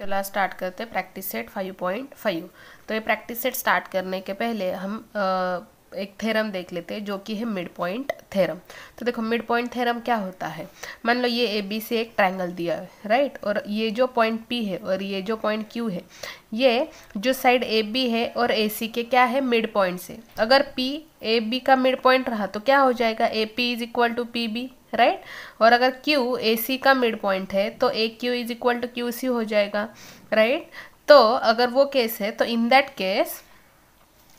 चलो आज स्टार्ट करते हैं प्रैक्टिस सेट 5.5। तो ये प्रैक्टिस सेट स्टार्ट करने के पहले हम एक थ्योरम देख लेते हैं जो कि है मिड पॉइंट थ्योरम। तो देखो मिड पॉइंट थ्योरम क्या होता है। मान लो ये ए बी से एक ट्रायंगल दिया है, राइट, और ये जो पॉइंट पी है और ये जो पॉइंट क्यू है, ये जो साइड ए बी है और ए सी के क्या है मिड पॉइंट से। अगर पी ए बी का मिड पॉइंट रहा तो क्या हो जाएगा, A P is equal to P B, right. और अगर Q ए सी का मिड पॉइंट है तो A Q is equal to Q C हो जाएगा, राइट। तो अगर वो केस है तो इन दैट केस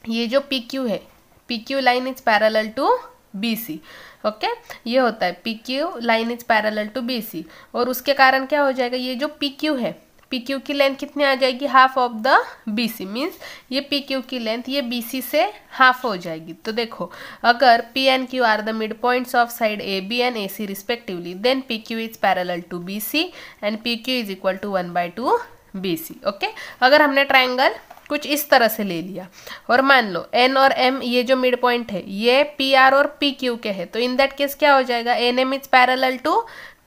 ये जो पी क्यू है, P Q line is parallel to B C, okay. ये होता है P Q line is parallel to B C, और उसके कारण क्या हो जाएगा, ये जो पी क्यू है, पी क्यू की लेंथ कितनी आ जाएगी, half of the B C, means ये पी क्यू की लेंथ ये बी सी से हाफ हो जाएगी। तो देखो अगर P and Q are the mid points of side A B and A C respectively, then P Q is parallel to B C and P Q is equal to 1/2 B C, okay. अगर हमने triangle कुछ इस तरह से ले लिया और मान लो एन और एम ये जो मिड पॉइंट है ये पी आर और पी क्यू के है, तो इन दैट केस क्या हो जाएगा, N M is parallel to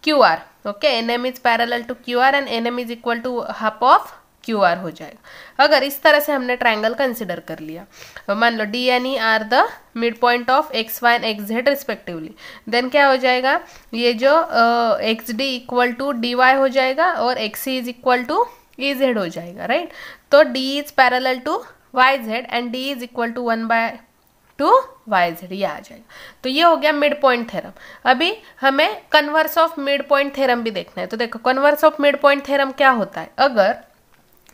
Q R, okay. N M is parallel to Q R and N M is equal to half of Q R हो जाएगा। अगर इस तरह से हमने ट्राइंगल कंसिडर कर लिया, मान लो D N E are the mid point of X Y and X Z respectively, then क्या हो जाएगा, ये जो X D equal to D Y हो जाएगा और X C is equal to E Z हो जाएगा, राइट। तो d is parallel to Y Z and d is equal to 1/2 Y Z, ये आ जाएगा। तो ये हो गया मिड पॉइंट थ्योरम। अभी हमें converse of mid point theorem भी देखना है। तो देखो converse of mid point theorem क्या होता है, अगर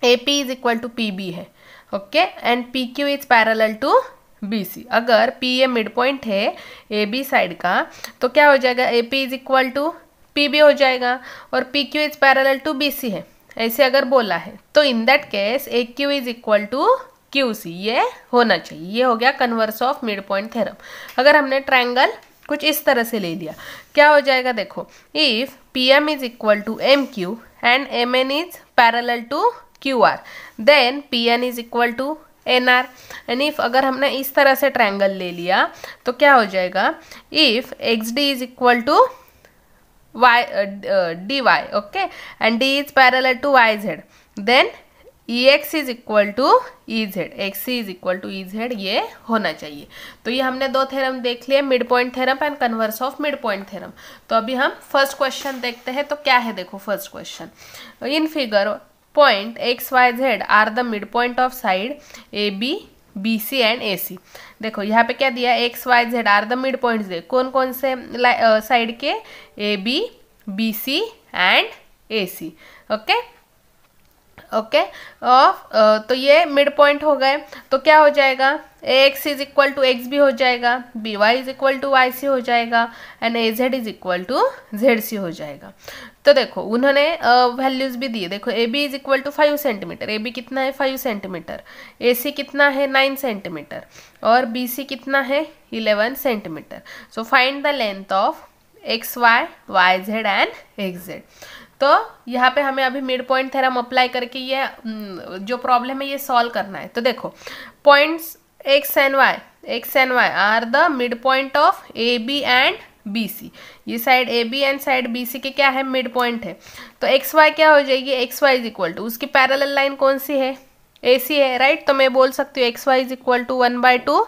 A P is equal to P B है, okay, and P Q is parallel to B C, अगर पी ए मिड पॉइंट है ए बी साइड का, तो क्या हो जाएगा, A P is equal to P B हो जाएगा और P Q is parallel to B C है, ऐसे अगर बोला है तो in that case A Q is equal to Q C, ये होना चाहिए। ये हो गया converse of mid point theorem. अगर हमने ट्रायंगल कुछ इस तरह से ले लिया, क्या हो जाएगा, देखो if P M is equal to M Q and M N is parallel to Q R, then P N is equal to N R. And if अगर हमने इस तरह से ट्रायंगल ले लिया तो क्या हो जाएगा, if X D is equal to dy, okay, and d is parallel to yz, then ex is equal to ez, xc is equal to ez, ये होना चाहिए। तो ये हमने दो थ्योरम देख लिए, mid point theorem and converse of mid point theorem. तो अभी हम फर्स्ट क्वेश्चन देखते हैं। तो क्या है, देखो first question, in figure point X Y Z are the mid point of side A B B C and A C. देखो यहाँ पे क्या दिया, X Y Z are the mid points they, कौन कौन से साइड के, A B B C and A C, okay okay. तो ये मिड पॉइंट हो गए, तो क्या हो जाएगा, A X is equal to X B हो जाएगा, B Y is equal to Y C हो जाएगा and A Z is equal to Z C हो जाएगा। तो देखो उन्होंने वैल्यूज भी दिए, देखो A B is equal to 5 centimetre, A B कितना है 5 सेंटीमीटर, ए सी कितना है 9 सेंटीमीटर और बी सी कितना है 11 centimetre. So find the length of X Y Y Z and X Z. तो यहाँ पे हमें अभी मिड पॉइंट थ्योरम अप्लाई करके ये जो प्रॉब्लम है ये सॉल्व करना है। तो देखो points X and Y are the mid point of A B and B C. ये side A B and side B C के क्या है, मिड पॉइंट है। तो एक्स वाई क्या हो जाएगी, X Y is equal to, उसकी पैरेलल लाइन कौन सी है, ए सी है, राइट। तो मैं बोल सकती हूँ X Y is equal to 1/2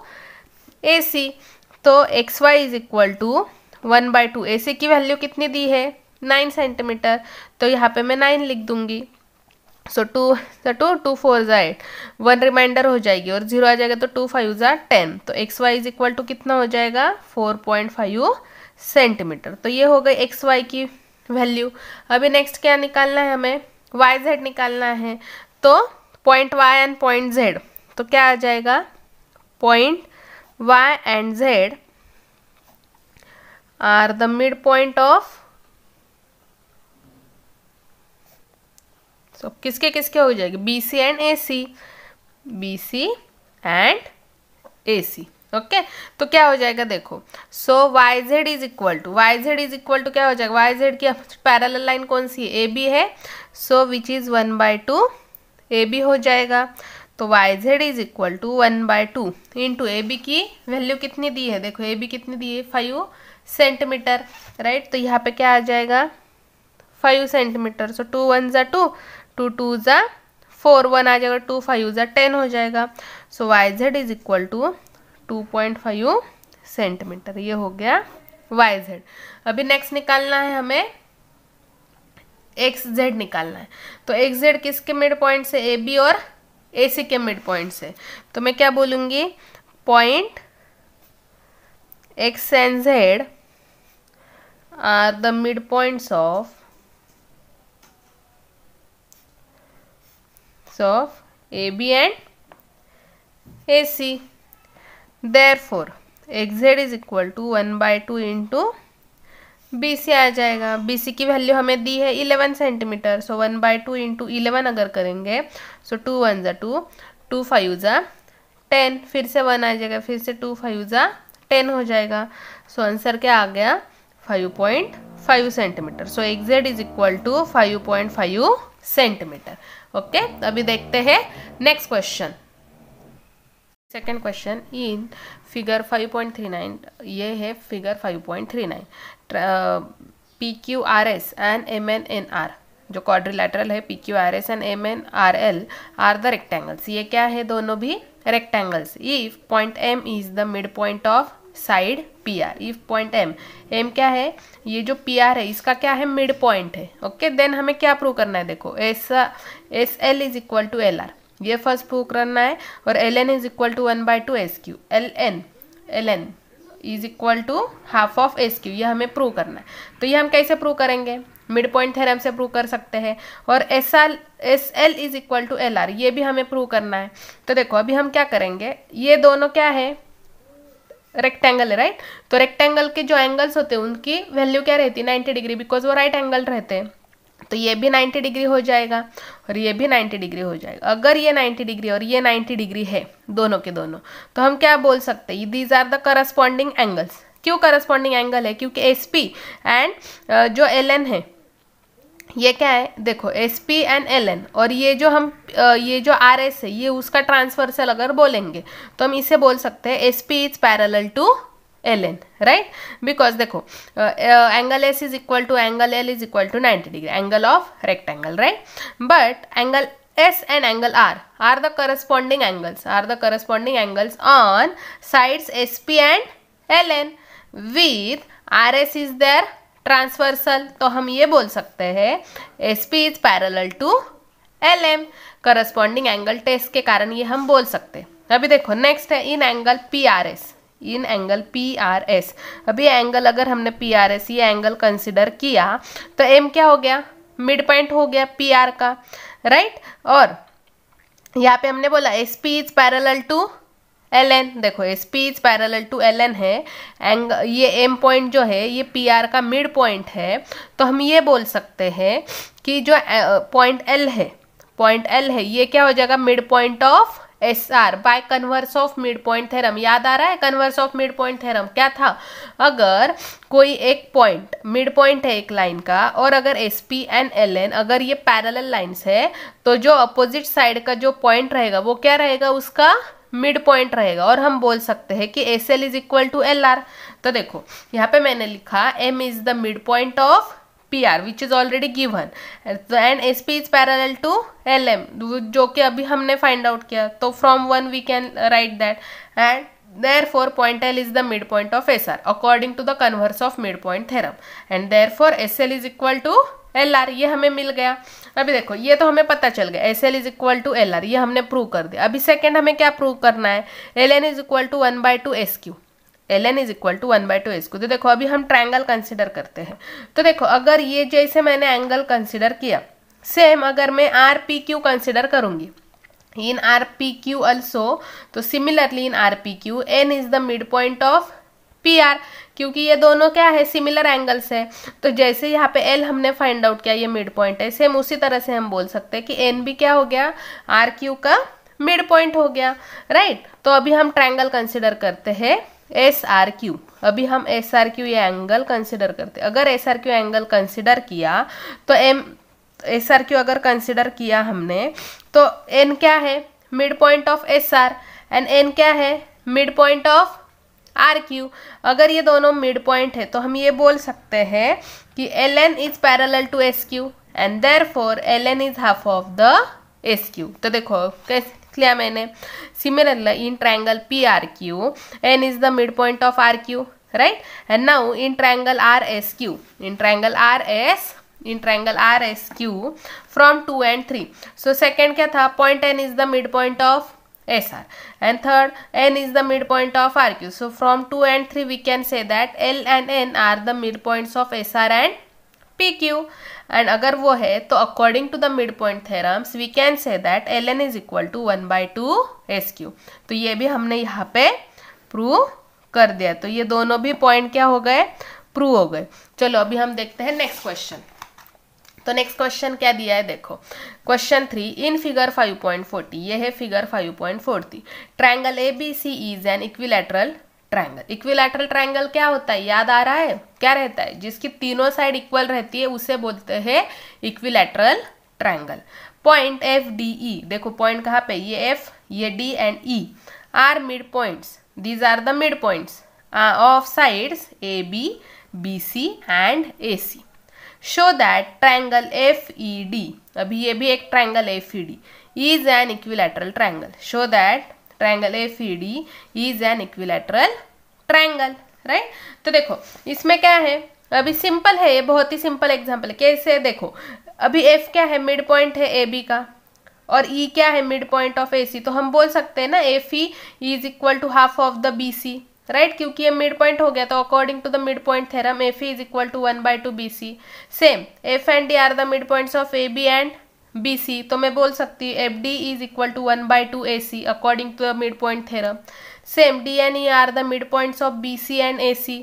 A C. तो X Y is equal to 1/2 A C की वैल्यू कितनी दी है, 9 सेंटीमीटर, तो यहाँ पे मैं 9 लिख दूंगी। सो 2 2 4 8, 1 रिमाइंडर हो जाएगी और 0 आ जाएगा, तो 2 5 10। तो X Y is equal to कितना हो जाएगा, 4.5 सेंटीमीटर। तो ये हो गई एक्स वाई की वैल्यू। अभी नेक्स्ट क्या निकालना है, हमें वाई जेड निकालना है। तो point Y and point Z, तो क्या आ जाएगा, point Y and Z are the mid point of, तो किसके किसके हो जाएगी, B C and A C, B C and A C, okay. तो क्या हो जाएगा, देखो so Y Z is equal to क्या हो जाएगा, वाई जेड की पैरेलल लाइन कौन सी है, ए बी है, सो विच इज 1/2 ए बी हो जाएगा। तो Y Z is equal to 1/2 into A B की वैल्यू कितनी दी है, देखो ए बी कितनी दी है 5 सेंटीमीटर, राइट। तो यहाँ पे क्या आ जाएगा 5 सेंटीमीटर, सो 2 1 2, 2 2 ज़ा 4, 1 आ जाएगा, 2 5 ज़ा 10 हो जाएगा। So YZ is equal to 2.5 centimetre. ये हो गया YZ। अभी नेक्स्ट निकालना है हमें XZ निकालना है। तो XZ किसके मिड पॉइंट से, AB और AC के मिड पॉइंट से। तो मैं क्या बोलूँगी, point X and Z are the midpoints of AB and AC. Therefore XZ is equal to 1/2 into BC आ जाएगा। BC की वैल्यू हमें दी है 11 सेंटीमीटर। सो 1/2 इंटू 11 अगर करेंगे, सो 2 1 ज़ा 2, 2 5 ज़ा 10, फिर से 1 आ जाएगा, फिर से 2 5 ज़ा 10 हो जाएगा। सो आंसर क्या आ गया, 5.5 centimetre. So XZ is equal to 5.5 centimetre. Okay, अभी देखते हैं next question. Second question in figure 5.39, ये है फिगर 5.39। PQRS एंड MNNR जो क्वाड्रिलैटरल है, PQRS and MNRL are the rectangles. ये क्या है, दोनों भी rectangles. If point M is the mid point of side PR, if point M क्या है, ये जो PR है इसका क्या है, मिड पॉइंट है। ओके, देन हमें क्या प्रूव करना है, देखो SL is equal to LR, ये फर्स्ट प्रूव करना है, और LN is equal to 1/2 SQ, LN is equal to half of SQ, ये हमें प्रूव करना है। तो ये हम कैसे प्रूव करेंगे, मिड पॉइंट थ्योरम से प्रूव कर सकते हैं। और SL is equal to LR, ये भी हमें प्रूव करना है। तो देखो अभी हम क्या करेंगे, ये दोनों क्या है, रेक्टेंगल है, राइट। तो रेक्टेंगल के जो एंगल्स होते हैं उनकी वैल्यू क्या रहती है, 90 डिग्री, बिकॉज वो राइट एंगल रहते हैं। तो ये भी 90 डिग्री हो जाएगा और ये भी 90 डिग्री हो जाएगा। अगर ये 90 डिग्री और ये 90 डिग्री है दोनों के दोनों, तो हम क्या बोल सकते हैं, these are the corresponding angles. क्यों करस्पॉन्डिंग एंगल है, क्योंकि SP एंड जो LN है, ये क्या है, देखो SP एंड LN, और ये जो हम ये जो RS है, ये उसका ट्रांसवर्सल अगर बोलेंगे तो हम इसे बोल सकते हैं SP is parallel to LN, right. Because देखो angle S is equal to angle L is equal to 90 degree, angle of rectangle, right. But angle S and angle R are the corresponding angles on sides SP and LN with RS is their transversal. तो हम ये बोल सकते हैं SP is parallel to LM, corresponding angle test के कारण ये हम बोल सकते हैं। अभी देखो नेक्स्ट है इन एंगल PRS। अभी एंगल अगर हमने PRS ये एंगल कंसिडर किया तो M क्या हो गया, मिड पॉइंट हो गया PR का, राइट। और यहाँ पे हमने बोला SP is parallel to LN, देखो SP is parallel to LN है, ये M पॉइंट जो है ये PR का मिड पॉइंट है। तो हम ये बोल सकते हैं कि जो पॉइंट L है ये क्या हो जाएगा, mid point of SR by converse of mid point theorem. याद आ रहा है converse of mid point theorem क्या था, अगर कोई एक पॉइंट मिड पॉइंट है एक लाइन का, और अगर SP एंड LN अगर ये पैरेलल लाइंस है, तो जो अपोजिट साइड का जो पॉइंट रहेगा वो क्या रहेगा, उसका मिड पॉइंट रहेगा। और हम बोल सकते हैं कि SL is equal to LR। तो देखो यहाँ पे मैंने लिखा M is the mid point of PR which is already given, and SP is parallel to LM, जो कि अभी हमने फाइंड आउट किया। तो from 1 we can write that, and therefore point L is the midpoint of SR according to the converse of midpoint theorem, and therefore SL is equal to LR। ये हमें मिल गया। अभी देखो ये तो हमें पता चल गया SL is equal to LR, ये हमने प्रूव कर दिया। अभी सेकेंड हमें क्या प्रूव करना है, LN is equal to 1/2 SQ, LN is equal to 1/2 SQ। तो देखो अभी हम ट्रायंगल कंसिडर करते हैं। तो देखो अगर ये जैसे मैंने एंगल कंसिडर किया, सेम अगर मैं RPQ कंसिडर करूंगी in RPQ also, तो similarly in RPQ N is the mid point of PR, क्योंकि ये दोनों क्या है, सिमिलर एंगल्स है। तो जैसे यहाँ पे L हमने फाइंड आउट किया ये मिड पॉइंट है, सेम उसी तरह से हम बोल सकते हैं कि N भी क्या हो गया, RQ का मिड पॉइंट हो गया, राइट। तो अभी हम ट्रायंगल कंसिडर करते हैं SRQ। अभी हम SRQ ये एंगल कंसिडर करते हैं। अगर SRQ एंगल कंसिडर किया तो SRQ अगर कंसिडर किया हमने, तो N क्या है, mid point of SR, and N क्या है, मिड पॉइंट ऑफ RQ। अगर ये दोनों मिड पॉइंट है तो हम ये बोल सकते हैं कि LN is parallel to SQ, and therefore ln is half of the SQ. तो देखो कैसे लिया मैंने, similarly in triangle PRQ n is the midpoint of RQ, right? And now in triangle RSQ, in triangle RSQ from 2 and 3. So second क्या था, point n is the midpoint of SR, and third n is the midpoint of RQ. So from 2 and 3 we can say that L and N are the midpoints of SR and PQ. And अगर वो है तो according to the midpoint theorems we can say that ln is equal to 1/2 SQ. तो ये भी हमने यहाँ पे प्रूव कर दिया. तो ये दोनों भी पॉइंट क्या हो गए, प्रूव हो गए. चलो अभी हम देखते हैं नेक्स्ट क्वेश्चन. तो नेक्स्ट क्वेश्चन क्या दिया है देखो, क्वेश्चन 3 इन फिगर 5.40. ये है figure 5.40. Triangle ABC is an equilateral triangle. Equilateral triangle क्या होता है, याद आ रहा है, क्या रहता है, जिसकी तीनों साइड इक्वल रहती है उसे बोलते हैं इक्विलैटरल ट्रायंगल. पॉइंट FDE, देखो पॉइंट कहाँ पे, ये F, ये D and E are mid points. These are the mid points of sides AB, BC and AC. Show that triangle FED, अभी ये भी एक triangle FED is an equilateral triangle. Show that triangle FED is an equilateral triangle, right. तो देखो इसमें क्या है, अभी सिंपल है, ये बहुत ही सिंपल एग्जांपल है. कैसे देखो, अभी F क्या है, मिड पॉइंट है AB का, और E क्या है, मिड पॉइंट ऑफ AC. तो हम बोल सकते हैं ना FE is equal to half of the BC, right, क्योंकि ये मिड पॉइंट हो गया. तो according to the mid point theorem FE is equal to 1/2 BC. Same F and D are the mid points of AB and BC. तो मैं बोल सकती हूँ FD is equal to 1/2 AC according to the mid point theorem. Same D and E are the mid points of BC and AC.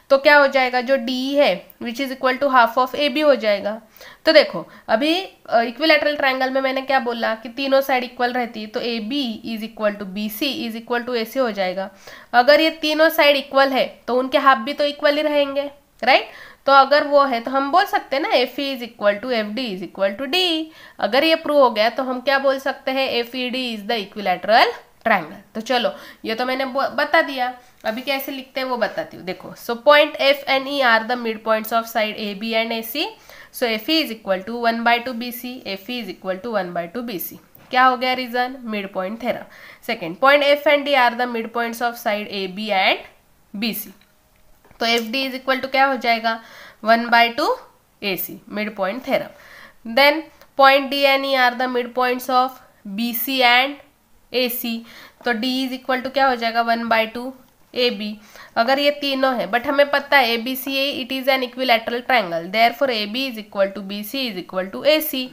तो क्या हो जाएगा, जो DE है which is equal to half of AB हो जाएगा. तो देखो अभी इक्विलैटरल ट्रायंगल में मैंने क्या बोला कि तीनों साइड इक्वल रहती है, तो AB is equal to BC is equal to AC हो जाएगा. अगर ये तीनों साइड इक्वल है तो उनके हाफ भी तो इक्वल ही रहेंगे, राइट. तो अगर वो है तो हम बोल सकते हैं ना FE is equal to FD is equal to D. अगर ये प्रूव हो गया तो हम क्या बोल सकते हैं, FED is the equilateral triangle. तो चलो ये तो मैंने बता दिया, अभी कैसे लिखते हैं वो बताती हूँ. देखो so point F and E are the mid points of side AB and AC. So FE is equal to 1/2 BC, FE is equal to 1/2 BC. क्या हो गया reason, mid point theorem. Second point F and D are the mid points of side AB and BC. तो FD is equal to क्या हो जाएगा, 1/2 AC, mid point theorem. Then point D and E are the mid points of BC and AC. तो D is equal to क्या हो जाएगा, 1/2 AB. अगर ये तीनों है, बट हमें पता है ABCA it is an equilateral triangle, therefore AB is equal to BC is equal to AC.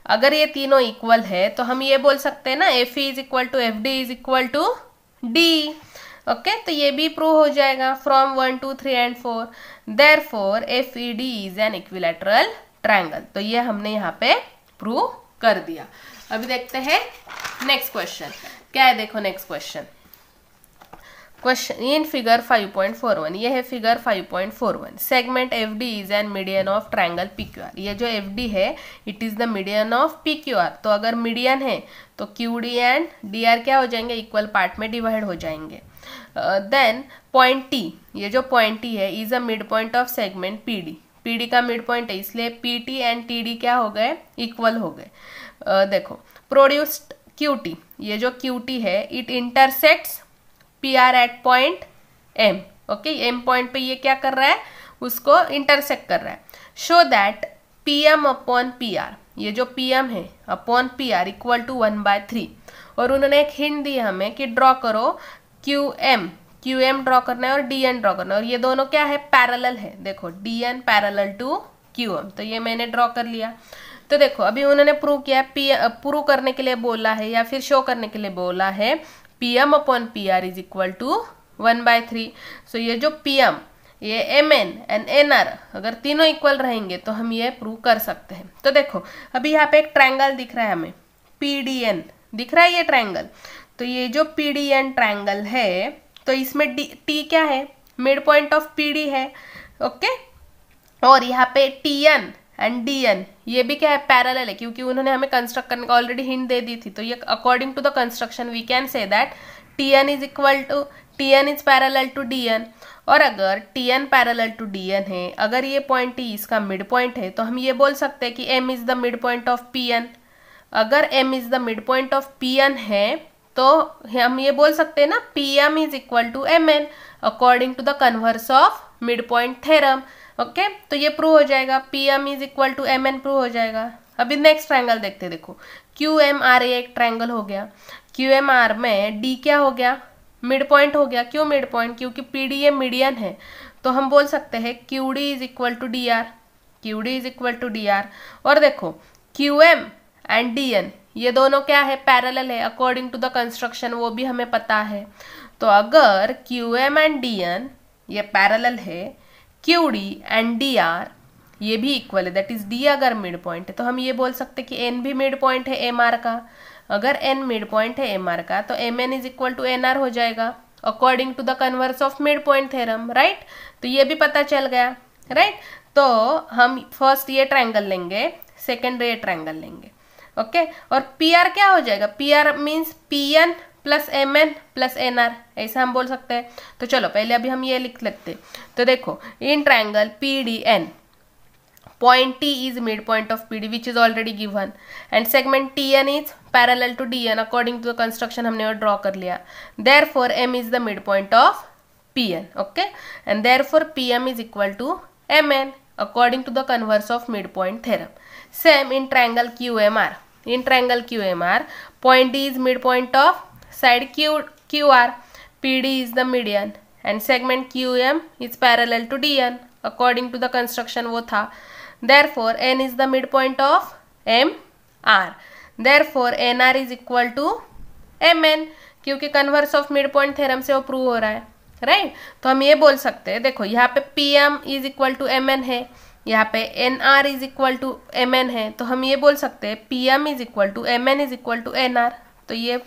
अगर ये तीनों इक्वल है तो हम ये बोल सकते हैं ना FE is equal to FD is equal to D. Okay, तो ये भी प्रूव हो जाएगा from 1, 2, 3 and 4. Therefore FED is an equilateral triangle. तो ये हमने यहाँ पे प्रूव कर दिया. अभी देखते हैं नेक्स्ट क्वेश्चन क्या है. देखो नेक्स्ट क्वेश्चन इन फिगर 5.41. ये है figure 5.41. Segment FD is an median of triangle PQR. ये जो FD है it is the median of PQR. तो अगर मीडियन है तो QD एंड DR क्या हो जाएंगे, इक्वल पार्ट में डिवाइड हो जाएंगे. देन पॉइंट T, ये जो पॉइंट T है is a mid point of segment PD. PD का मिड पॉइंट है इसलिए PT एंड TD क्या हो गए, इक्वल हो गए. देखो प्रोड्यूस्ड QT, ये जो QT है it intersects PR at point M. Okay, M point पे ये क्या कर रहा है, उसको इंटरसेक्ट कर रहा है. Show that PM upon PR, ये जो PM है अपॉन PR इक्वल टू 1/3. और उन्होंने एक हिंट दी हमें कि ड्रॉ करो QM ड्रॉ करना है और DN ड्रॉ करना है, और ये दोनों क्या है, पैरेलल है. देखो DN पैरेलल टू QM. तो ये मैंने ड्रॉ कर लिया. तो देखो अभी उन्होंने प्रूव किया, प्रूव करने के लिए बोला है या फिर शो करने के लिए बोला है PM upon PR is equal to 1/3. So ये जो PM, ये MN एंड NR अगर तीनों इक्वल रहेंगे तो हम ये प्रूव कर सकते हैं. तो देखो अभी यहाँ पे एक ट्रायंगल दिख रहा है हमें, PDN दिख रहा है ये ट्रायंगल. तो ये जो PDN ट्रायंगल है तो इसमें T क्या है, मिड पॉइंट ऑफ PD है. ओके, और यहाँ पे TN एंड DN ये भी क्या है, पैरेलल है, क्योंकि उन्होंने हमें कंस्ट्रक्ट करने का ऑलरेडी हिंट दे दी थी. तो ये according to the construction we can say that Tn is equal to Tn is parallel to Dn, और अगर Tn पैरेलल टू Dn है, अगर ये पॉइंट T इसका मिड पॉइंट है, तो हम ये बोल सकते हैं कि M is the mid point of Pn। अगर M is the mid point of Pn है तो हम ये बोल सकते हैं ना Pm is equal to Mn according to the converse of mid point theorem. Okay, तो ये प्रूव हो जाएगा, Pm is equal to Mn prove हो जाएगा। अभी नेक्स्ट ट्रायंगल देखते, देखो QMR एक ट्रायंगल हो गया। QMR में D क्या हो गया, मिड पॉइंट हो गया। क्यों मिड पॉइंट, क्योंकि PD ये मीडियन है, तो हम बोल सकते हैं QD is equal to DR, QD is equal to DR। और देखो QM एंड DN ये दोनों क्या है, पैरेलल है अकॉर्डिंग टू द कंस्ट्रक्शन, वो भी हमें पता है। तो अगर QM एंड DN ये पैरेलल है, QD एंड DR ये भी इक्वल है, दैट इज D अगर मिड पॉइंट है, तो हम ये बोल सकते हैं कि N भी मिड पॉइंट है MR का। अगर N मिड पॉइंट है MR का, तो Mn is equal to NR हो जाएगा according to the converse of mid point theorem, right. तो ये भी पता चल गया, राइट। तो हम फर्स्ट ये ट्रायंगल लेंगे, सेकेंड ये ट्रायंगल लेंगे, ओके। और PR क्या हो जाएगा, PR means Pn plus Mn plus NR, ऐसा हम बोल सकते हैं। तो चलो पहले अभी हम ये लिख लेते। तो देखो in triangle PDN point T is midpoint of PD which is already given, and segment TN is parallel to DN according to the construction हमने ड्रॉ कर लिया। Therefore M is the midpoint of PN, okay, and therefore PM is equal to Mn according to the converse of midpoint theorem. Same in triangle QMR. In triangle QMR, point D is midpoint of side QR, PD is the median, and segment QM is parallel to DN according to the construction वो था। Therefore N is the midpoint of MR. Therefore NR is equal to Mn, क्योंकि converse of mid point theorem से वो prove हो रहा है, right. तो हम ये बोल सकते हैं, देखो यहाँ पे PM is equal to Mn है, यहाँ पे NR is equal to Mn है, तो हम ये बोल सकते हैं PM is equal to Mn is equal to NR। तो ये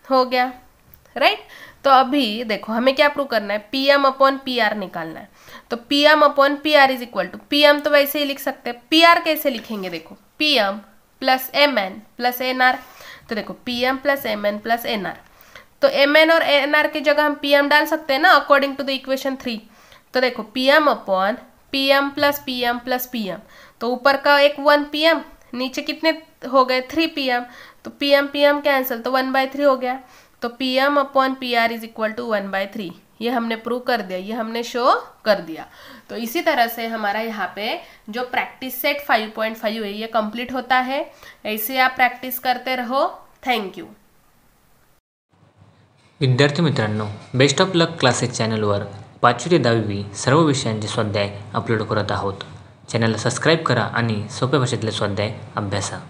हो गया, राइट। तो अभी देखो हमें क्या प्रूव करना है, PM अपॉन PR निकालना है। तो PM upon PR is equal to, PM तो वैसे ही लिख सकते हैं, PR कैसे लिखेंगे, देखो PM plus Mn plus NR। तो देखो PM plus Mn plus NR, तो Mn और NR की जगह हम PM डाल सकते हैं ना अकॉर्डिंग टू द इक्वेशन 3। तो देखो PM upon PM plus PM plus PM, तो ऊपर का एक 1 PM, नीचे कितने हो गए 3 PM, तो PM PM कैंसिल, तो 1/3 हो गया। तो PM upon PR is equal to 1/3, ये हमने प्रूव कर दिया, ये हमने शो कर दिया। तो इसी तरह से हमारा यहाँ पे जो प्रैक्टिस सेट 5.5 है ये कंप्लीट होता है। ऐसे आप प्रैक्टिस करते रहो। Thank you. विद्यार्थी मित्रांनो, बेस्ट ऑफ लक क्लासेस चॅनलवर 5वी ते 10वी सर्व विषयांचे स्वाध्याय अपलोड करत आहोत। चॅनलला सबस्क्राईब करा आणि सोप्या भाषेतले स्वाध्याय अभ्यासा।